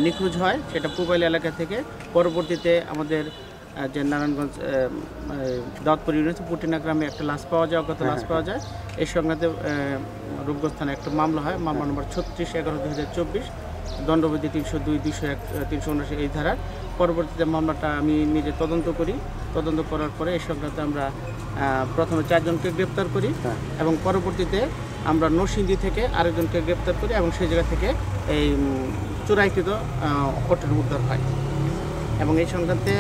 নিখোঁজ হয় সেটা পুবাইল এলাকা থেকে। পরবর্তীতে আমাদের যে নারায়ণগঞ্জ দাউদপুর ইউনিয়ন পুটিনা গ্রামে একটা লাশ পাওয়া যায়, অজ্ঞাত লাশ পাওয়া যায়। এই সংক্রান্তে রূপগঞ্জ থানায় একটা মামলা হয়, মামলা নম্বর 36/11/2024, দণ্ডবিধি 302, 201, 379 এই ধারার। পরবর্তীতে মামলাটা আমি নিজে তদন্ত করি। তদন্ত করার পরে এই সংক্রান্তে আমরা প্রথমে 4 জনকে গ্রেপ্তার করি এবং পরবর্তীতে আমরা নরসিংদী থেকে আরেকজনকে গ্রেপ্তার করি এবং সেই জায়গা থেকে এই চোরাইকৃত অর্থের উদ্ধার হয় এবং এই সংক্রান্তে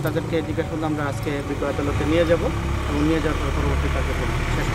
তাদেরকে জিজ্ঞাসাবাদ আমরা আজকে বিজ্ঞ আদালতে নিয়ে যাব এবং নিয়ে যাওয়ার পরবর্তী কার্যক্রম শেষ।